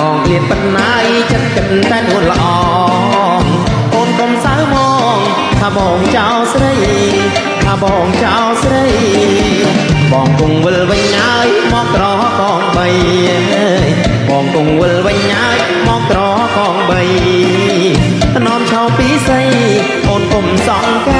បងក្លៀនប៉ុណ្ណាយចិត្តគិតតែនួនល្អអូនកុំសៅមងថាបងចៅស្រីថាបងចៅស្រីបងគង់វិលវិញហើយមកក្រកងបីបងគង់វិលវិញហើយមកក្រកងបីតំណមឆោពីស័យអូនកុំសងកា